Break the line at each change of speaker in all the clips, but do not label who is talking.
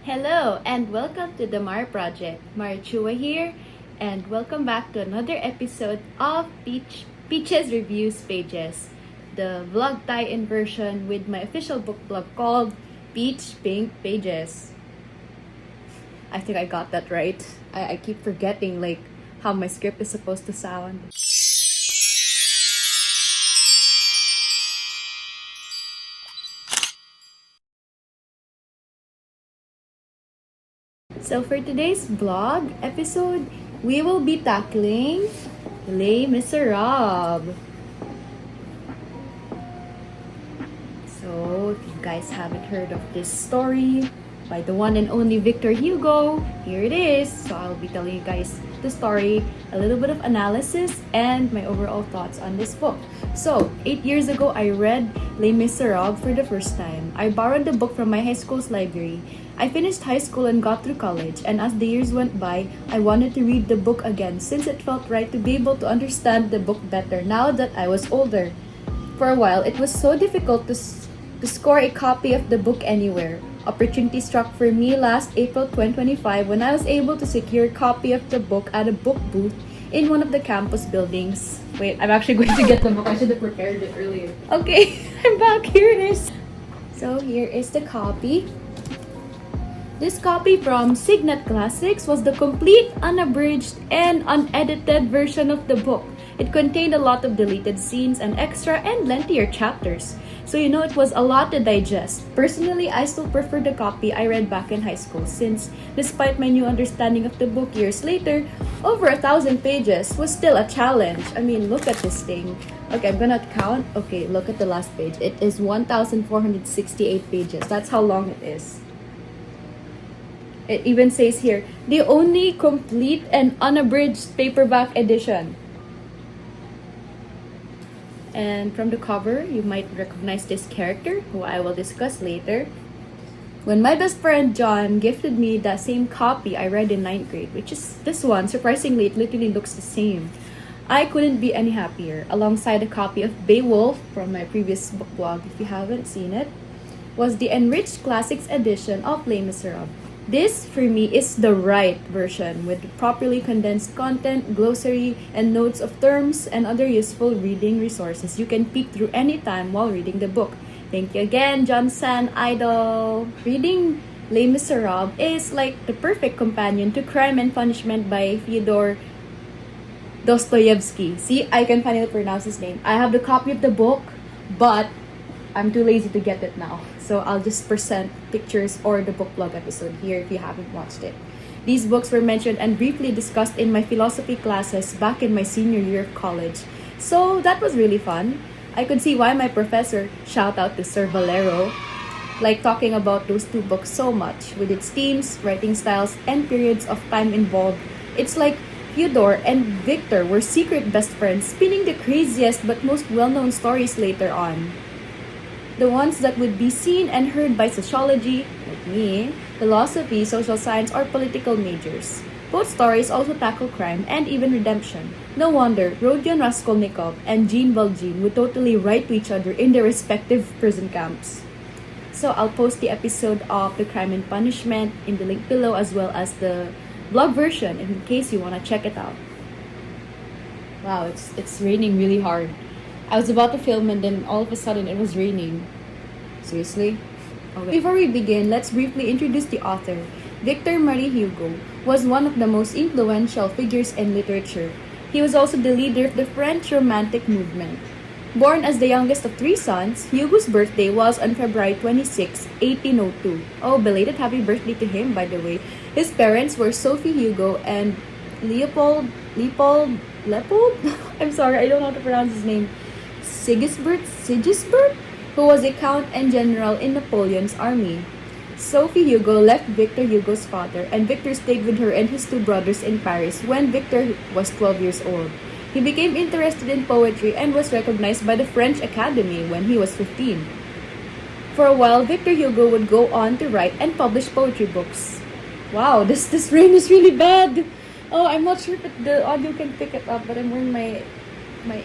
Hello and welcome to the Mar Project. Marichua here, and welcome back to another episode of Peaches Reviews Pages, the vlog tie-in version with my official book blog called Peach Pink Pages. I think I got that right. I keep forgetting how my script is supposed to sound. So for today's vlog episode, we will be tackling Les Misérables. So if you guys haven't heard of this story by the one and only Victor Hugo, here it is. So I'll be telling you guys the story, a little bit of analysis, and my overall thoughts on this book. So 8 years ago, I read Les Misérables for the first time. I borrowed the book from my high school's library. I finished high school and got through college, and as the years went by, I wanted to read the book again since it felt right to be able to understand the book better now that I was older. For a while, it was so difficult to score a copy of the book anywhere. Opportunity struck for me last April 2025 when I was able to secure a copy of the book at a book booth in one of the campus buildings. Wait, I'm actually going to get the book. I should have prepared it earlier. Okay, I'm back. Here it is. So here is the copy. This copy from Signet Classics was the complete, unabridged, and unedited version of the book. It contained a lot of deleted scenes and extra and lengthier chapters. So it was a lot to digest. Personally, I still prefer the copy I read back in high school since, despite my new understanding of the book years later, over 1,000 pages was still a challenge. I mean, look at this thing. Okay, I'm gonna count. Okay, look at the last page. It is 1,468 pages. That's how long it is. It even says here, the only complete and unabridged paperback edition. And from the cover, you might recognize this character, who I will discuss later. When my best friend John gifted me the same copy I read in 9th grade, which is this one, surprisingly, it literally looks the same. I couldn't be any happier. Alongside a copy of Beowulf from my previous book blog, if you haven't seen it, was the enriched classics edition of Les Misérables. This, for me, is the right version with properly condensed content, glossary, and notes of terms and other useful reading resources you can peek through anytime while reading the book. Thank you again, Johnson Idol! Reading Les Misérables is like the perfect companion to Crime and Punishment by Fyodor Dostoevsky. See, I can finally pronounce his name. I have the copy of the book, but I'm too lazy to get it now. So I'll just present pictures or the book blog episode here if you haven't watched it. These books were mentioned and briefly discussed in my philosophy classes back in my senior year of college. So that was really fun. I could see why my professor, shout out to Sir Valero, liked talking about those two books so much, with its themes, writing styles, and periods of time involved. It's like Fyodor and Victor were secret best friends, spinning the craziest but most well-known stories later on. The ones that would be seen and heard by sociology, like me, philosophy, social science, or political majors. Both stories also tackle crime and even redemption. No wonder Rodion Raskolnikov and Jean Valjean would totally write to each other in their respective prison camps. So I'll post the episode of the Crime and Punishment in the link below, as well as the vlog version in case you want to check it out. Wow, it's raining really hard. I was about to film and then all of a sudden it was raining. Seriously? Okay. Before we begin, let's briefly introduce the author. Victor Hugo was one of the most influential figures in literature. He was also the leader of the French Romantic movement. Born as the youngest of 3 sons, Hugo's birthday was on February 26, 1802. Oh, belated happy birthday to him, by the way. His parents were Sophie Hugo and Leopold? I'm sorry, I don't know how to pronounce his name. Sigisbert, who was a count and general in Napoleon's army. Sophie Hugo left Victor Hugo's father, and Victor stayed with her and his 2 brothers in Paris when Victor was 12 years old. He became interested in poetry and was recognized by the French Academy when he was 15. For a while, Victor Hugo would go on to write and publish poetry books. Wow, this rain is really bad! Oh, I'm not sure if the audio can pick it up, but I'm wearing my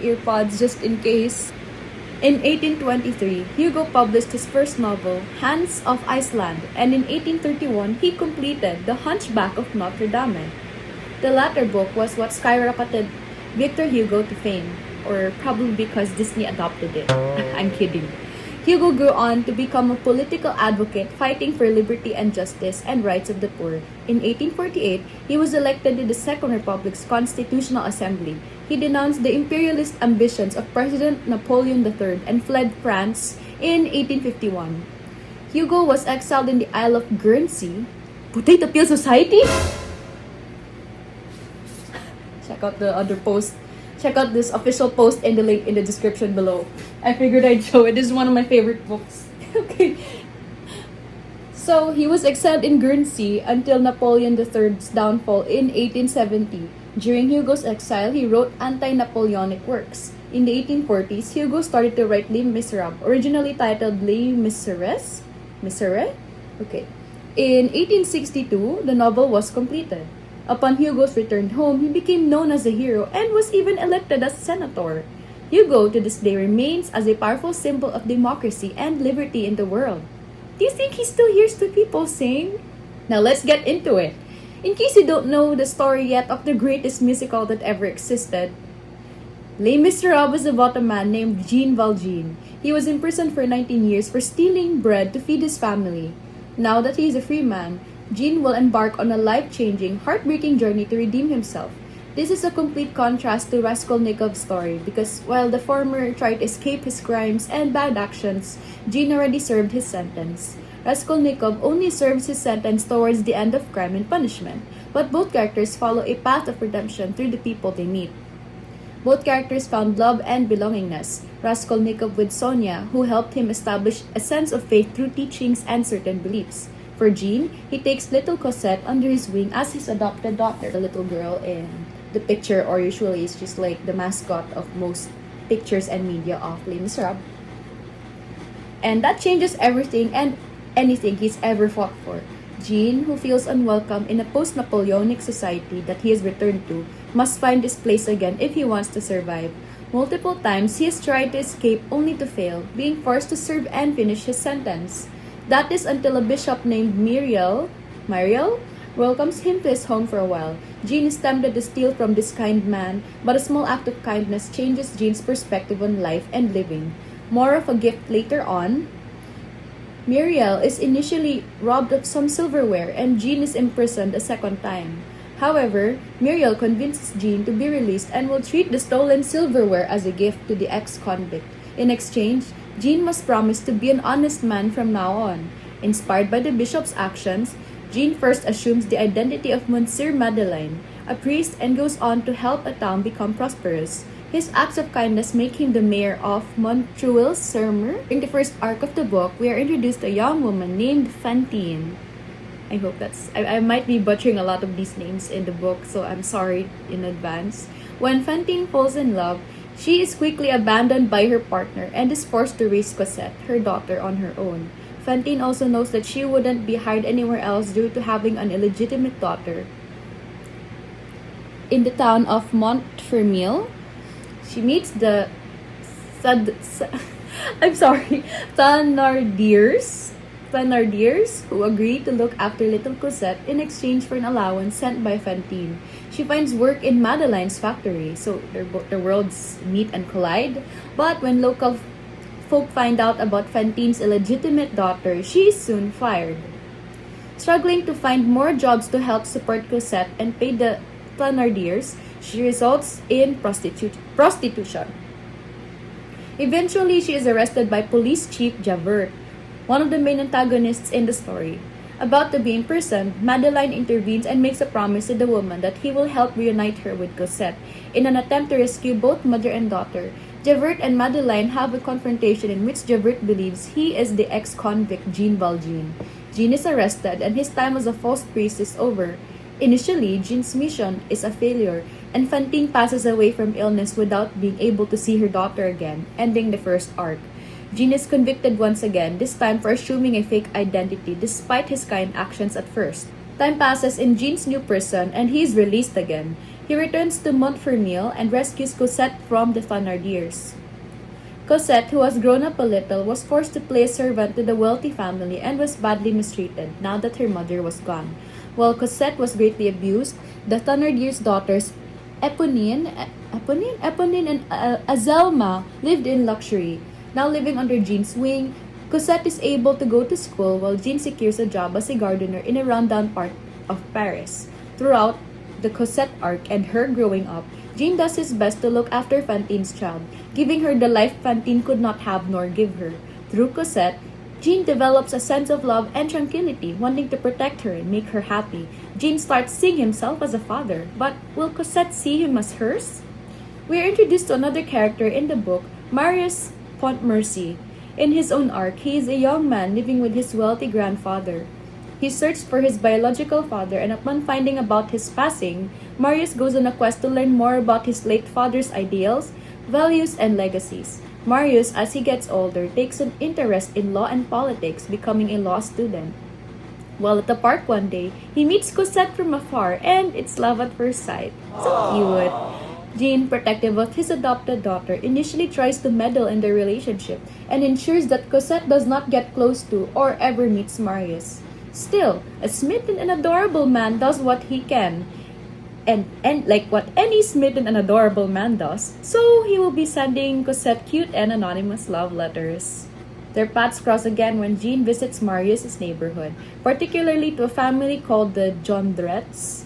earpods just in case. In 1823, Hugo published his first novel, Hans of Iceland, and in 1831, he completed The Hunchback of Notre Dame. The latter book was what skyrocketed Victor Hugo to fame, or probably because Disney adopted it. I'm kidding. Hugo grew on to become a political advocate fighting for liberty and justice and rights of the poor. In 1848, he was elected to the Second Republic's Constitutional Assembly. He denounced the imperialist ambitions of President Napoleon III and fled France in 1851. Hugo was exiled in the Isle of Guernsey. Potato Peel Society? Check out the other post. Check out this official post and the link in the description below. I figured I'd show it. This is one of my favorite books. Okay. So, he was exiled in Guernsey until Napoleon III's downfall in 1870. During Hugo's exile, he wrote anti-Napoleonic works. In the 1840s, Hugo started to write Les Misérables, originally titled Les Misérables? Misérables? Okay. In 1862, the novel was completed. Upon Hugo's return home, he became known as a hero and was even elected as senator. Hugo to this day remains as a powerful symbol of democracy and liberty in the world. Do you think he still hears the people sing? Now let's get into it. In case you don't know the story yet of the greatest musical that ever existed, Les Misérables is about a man named Jean Valjean. He was imprisoned for 19 years for stealing bread to feed his family. Now that he is a free man, Jean will embark on a life-changing, heartbreaking journey to redeem himself. This is a complete contrast to Raskolnikov's story because while the former tried to escape his crimes and bad actions, Jean already served his sentence. Raskolnikov only serves his sentence towards the end of Crime and Punishment, but both characters follow a path of redemption through the people they meet. Both characters found love and belongingness, Raskolnikov with Sonia, who helped him establish a sense of faith through teachings and certain beliefs. For Jean, he takes little Cosette under his wing as his adopted daughter. The little girl in the picture, or usually is just like the mascot of most pictures and media of Les Miserables. And that changes everything and anything he's ever fought for. Jean, who feels unwelcome in a post-Napoleonic society that he has returned to, must find his place again if he wants to survive. Multiple times, he has tried to escape only to fail, being forced to serve and finish his sentence. That is until a bishop named Myriel welcomes him to his home for a while. Jean is tempted to steal from this kind man, but a small act of kindness changes Jean's perspective on life and living. More of a gift later on, Myriel is initially robbed of some silverware and Jean is imprisoned a second time. However, Myriel convinces Jean to be released and will treat the stolen silverware as a gift to the ex-convict. In exchange, Jean must promise to be an honest man from now on. Inspired by the bishop's actions, Jean first assumes the identity of Monsieur Madeleine, a priest, and goes on to help a town become prosperous. His acts of kindness make him the mayor of Montreuil-sur-Mer. In the first arc of the book, we are introduced to a young woman named Fantine. I hope I might be butchering a lot of these names in the book, so I'm sorry in advance. When Fantine falls in love, she is quickly abandoned by her partner and is forced to raise Cosette, her daughter, on her own. Fantine also knows that she wouldn't be hired anywhere else due to having an illegitimate daughter. In the town of Montfermeil, she meets the Thénardiers, who agree to look after little Cosette in exchange for an allowance sent by Fantine. She finds work in Madeleine's factory, so their worlds meet and collide. But when local folk find out about Fantine's illegitimate daughter, she is soon fired. Struggling to find more jobs to help support Cosette and pay the Thénardiers, she results in prostitution. Eventually, she is arrested by police chief Javert, one of the main antagonists in the story. About to be imprisoned, Madeleine intervenes and makes a promise to the woman that he will help reunite her with Cosette in an attempt to rescue both mother and daughter. Javert and Madeleine have a confrontation in which Javert believes he is the ex-convict Jean Valjean. Jean is arrested and his time as a false priest is over. Initially, Jean's mission is a failure, and Fantine passes away from illness without being able to see her daughter again, ending the first arc. Jean is convicted once again, this time for assuming a fake identity despite his kind actions at first. Time passes in Jean's new prison and he is released again. He returns to Montfermeil and rescues Cosette from the Thénardiers. Cosette, who has grown up a little, was forced to play a servant to the wealthy family and was badly mistreated now that her mother was gone. While Cosette was greatly abused, the Thénardier's daughters, Eponine and Azelma lived in luxury. Now living under Jean's wing, Cosette is able to go to school while Jean secures a job as a gardener in a rundown part of Paris. Throughout the Cosette arc and her growing up, Jean does his best to look after Fantine's child, giving her the life Fantine could not have nor give her. Through Cosette, Jean develops a sense of love and tranquility, wanting to protect her and make her happy. Jean starts seeing himself as a father, but will Cosette see him as hers? We are introduced to another character in the book, Marius Pontmercy. In his own arc, he is a young man living with his wealthy grandfather. He searched for his biological father, and upon finding about his passing, Marius goes on a quest to learn more about his late father's ideals, values, and legacies. Marius, as he gets older, takes an interest in law and politics, becoming a law student. While at the park one day, he meets Cosette from afar, and it's love at first sight. So cute. Jean, protective of his adopted daughter, initially tries to meddle in their relationship and ensures that Cosette does not get close to or ever meets Marius. Still, a smitten and adorable man does what he can, and like what any smitten and adorable man does, so he will be sending Cosette cute and anonymous love letters. Their paths cross again when Jean visits Marius' neighborhood, particularly to a family called the Jondrettes.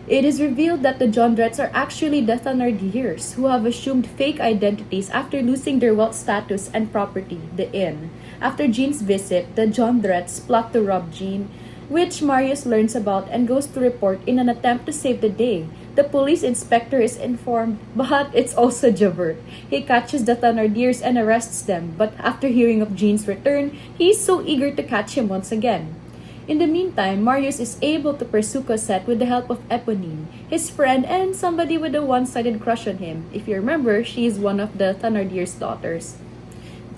It is revealed that the Jondrettes are actually the Thénardiers, who have assumed fake identities after losing their wealth status and property, the inn. After Jean's visit, the Jondrettes plot to rob Jean, which Marius learns about and goes to report in an attempt to save the day. The police inspector is informed, but it's also Javert. He catches the Thénardiers and arrests them, but after hearing of Jean's return, he is so eager to catch him once again. In the meantime, Marius is able to pursue Cosette with the help of Eponine, his friend and somebody with a one-sided crush on him. If you remember, she is one of the Thénardier's daughters.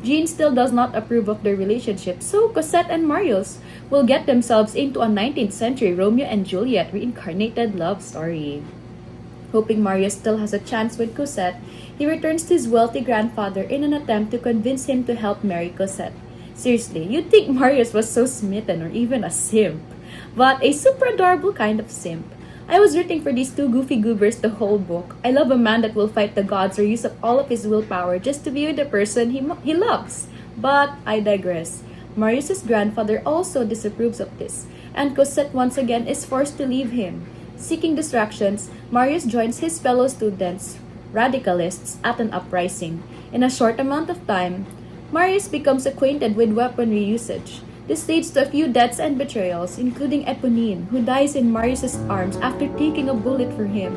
Jean still does not approve of their relationship, so Cosette and Marius will get themselves into a 19th century Romeo and Juliet reincarnated love story. Hoping Marius still has a chance with Cosette, he returns to his wealthy grandfather in an attempt to convince him to help marry Cosette. Seriously, you'd think Marius was so smitten or even a simp, but a super adorable kind of simp. I was rooting for these two goofy goobers the whole book. I love a man that will fight the gods or use up all of his willpower just to be with the person he loves. But I digress. Marius' grandfather also disapproves of this, and Cosette once again is forced to leave him. Seeking distractions, Marius joins his fellow students, radicalists, at an uprising. In a short amount of time, Marius becomes acquainted with weaponry usage. This leads to a few deaths and betrayals, including Eponine, who dies in Marius' arms after taking a bullet for him.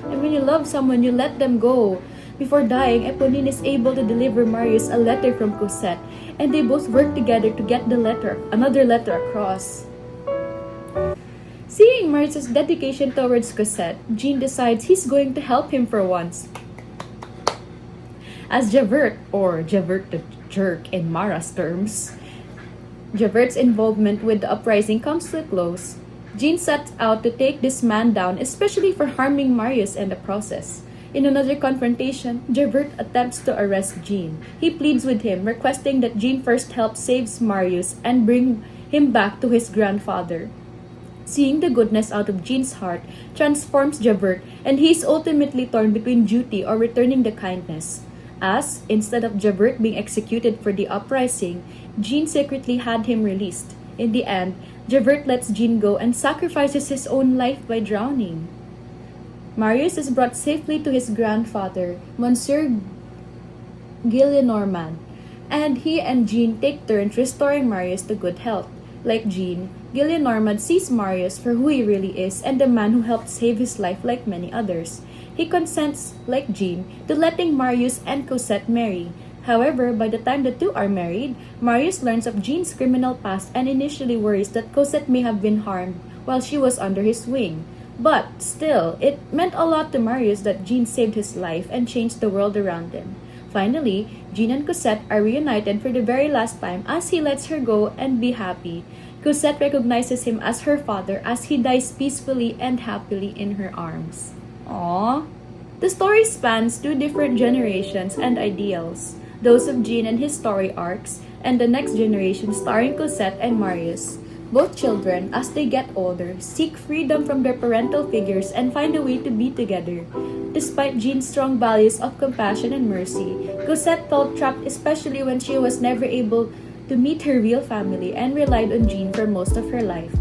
And when you love someone, you let them go. Before dying, Eponine is able to deliver Marius a letter from Cosette, and they both work together to get another letter across. Seeing Marius' dedication towards Cosette, Jean decides he's going to help him for once. As Javert, or Javert the Jerk in Mara's terms, Javert's involvement with the uprising comes to a close. Jean sets out to take this man down, especially for harming Marius in the process. In another confrontation, Javert attempts to arrest Jean. He pleads with him, requesting that Jean first help save Marius and bring him back to his grandfather. Seeing the goodness out of Jean's heart transforms Javert, and he is ultimately torn between duty or returning the kindness. As, instead of Javert being executed for the uprising, Jean secretly had him released. In the end, Javert lets Jean go and sacrifices his own life by drowning. Marius is brought safely to his grandfather, Monsieur Gillenormand, and he and Jean take turns restoring Marius to good health. Like Jean, Gillenormand sees Marius for who he really is and the man who helped save his life like many others. He consents, like Jean, to letting Marius and Cosette marry. However, by the time the two are married, Marius learns of Jean's criminal past and initially worries that Cosette may have been harmed while she was under his wing. But still, it meant a lot to Marius that Jean saved his life and changed the world around him. Finally, Jean and Cosette are reunited for the very last time as he lets her go and be happy. Cosette recognizes him as her father as he dies peacefully and happily in her arms. Aww. The story spans two different generations and ideals. those of Jean and his story arcs, and the next generation starring Cosette and Marius. Both children, as they get older, seek freedom from their parental figures and find a way to be together. Despite Jean's strong values of compassion and mercy, Cosette felt trapped, especially when she was never able to meet her real family and relied on Jean for most of her life.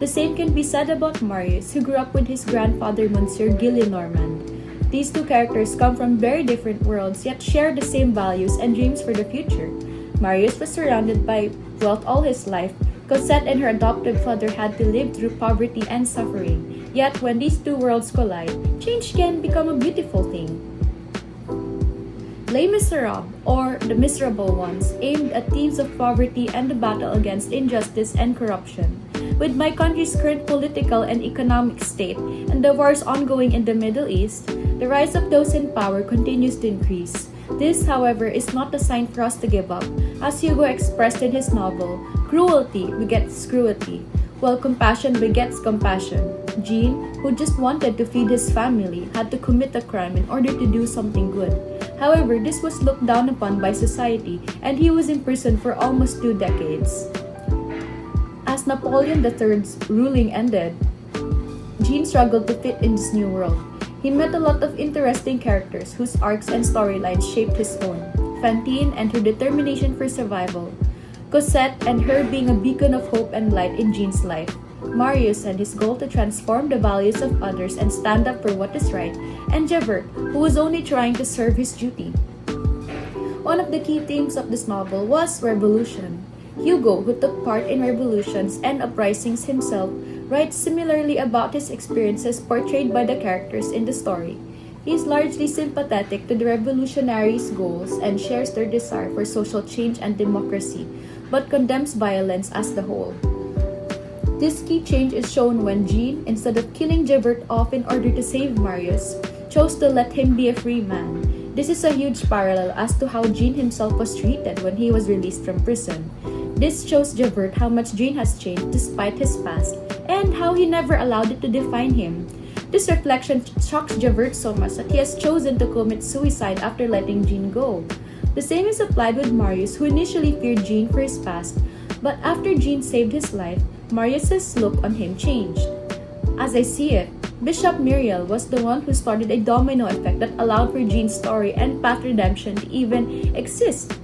The same can be said about Marius, who grew up with his grandfather Monsieur Gillenormand. These two characters come from very different worlds yet share the same values and dreams for the future. Marius was surrounded by wealth all his life. Cosette and her adoptive father had to live through poverty and suffering. Yet when these two worlds collide, change can become a beautiful thing. Les Misérables, or The Miserable Ones, aimed at themes of poverty and the battle against injustice and corruption. With my country's current political and economic state and the wars ongoing in the Middle East, the rise of those in power continues to increase. This, however, is not a sign for us to give up. As Hugo expressed in his novel, cruelty begets cruelty, while compassion begets compassion. Jean, who just wanted to feed his family, had to commit a crime in order to do something good. However, this was looked down upon by society, and he was imprisoned for almost 2 decades. As Napoleon III's ruling ended, Jean struggled to fit in this new world. He met a lot of interesting characters whose arcs and storylines shaped his own. Fantine and her determination for survival. Cosette and her being a beacon of hope and light in Jean's life. Marius and his goal to transform the values of others and stand up for what is right. And Javert, who was only trying to serve his duty. One of the key themes of this novel was revolution. Hugo, who took part in revolutions and uprisings himself, writes similarly about his experiences portrayed by the characters in the story. He is largely sympathetic to the revolutionaries' goals and shares their desire for social change and democracy, but condemns violence as the whole. This key change is shown when Jean, instead of killing Javert off in order to save Marius, chose to let him be a free man. This is a huge parallel as to how Jean himself was treated when he was released from prison. This shows Javert how much Jean has changed despite his past, and how he never allowed it to define him. This reflection shocks Javert so much that he has chosen to commit suicide after letting Jean go. The same is applied with Marius, who initially feared Jean for his past, but after Jean saved his life, Marius's look on him changed. As I see it, Bishop Myriel was the one who started a domino effect that allowed for Jean's story and path redemption to even exist.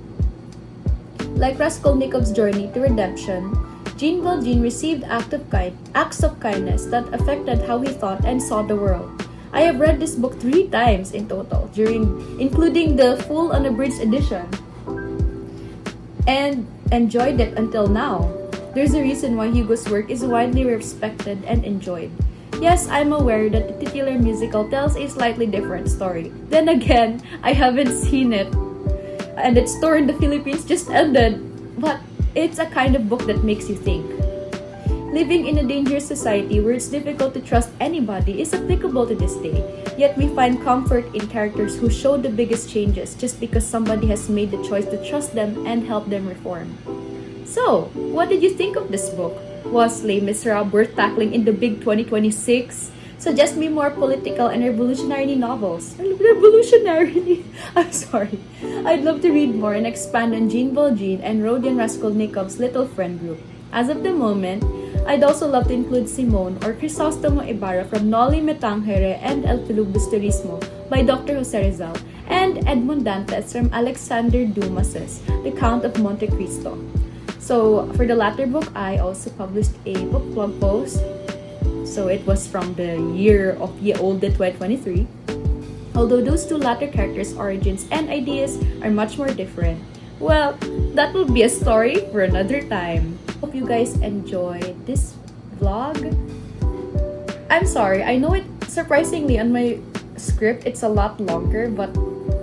Like Raskolnikov's journey to redemption, Jean Valjean received acts of kindness that affected how he thought and saw the world. I have read this book 3 times in total, including the full unabridged edition, and enjoyed it until now. There's a reason why Hugo's work is widely respected and enjoyed. Yes, I'm aware that the titular musical tells a slightly different story. Then again, I haven't seen it, and its tour in the Philippines just ended, but it's a kind of book that makes you think. Living in a dangerous society where it's difficult to trust anybody is applicable to this day, yet we find comfort in characters who show the biggest changes just because somebody has made the choice to trust them and help them reform. So, what did you think of this book? Was Les Misérables worth tackling in the big 2026? Suggest me more political and revolutionary novels. Revolutionary? I'm sorry. I'd love to read more and expand on Jean Valjean and Rodion Raskolnikov's little friend group. As of the moment, I'd also love to include Simone or Crisostomo Ibarra from Noli Me Tangere and El Filubus Turismo by Dr. Jose Rizal, and Edmond Dantes from Alexander Dumas's The Count of Monte Cristo. So, for the latter book, I also published a book blog post. So, it was from the year of Ye Olde 2023. Although those two latter characters' origins and ideas are much more different. Well, that will be a story for another time. Hope you guys enjoyed this vlog. I'm sorry, I know it surprisingly on my script it's a lot longer, but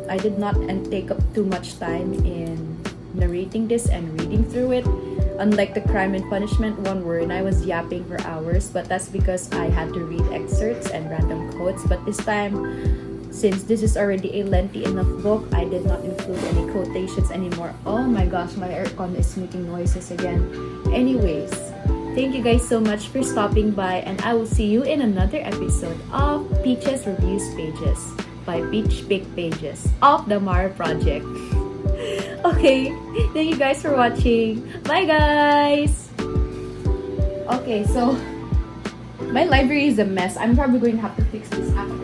I did not take up too much time in narrating this and reading through it. Unlike the Crime and Punishment one wherein I was yapping for hours, but that's because I had to read excerpts and random quotes. But this time, since this is already a lengthy enough book, I did not include any quotations anymore. Oh my gosh, my aircon is making noises again. Anyways, thank you guys so much for stopping by, and I will see you in another episode of Peach's Reviews Pages by Peach Pick Pages of the Mara Project. Okay, thank you guys for watching. Bye, guys! Okay, so my library is a mess. I'm probably going to have to fix this after.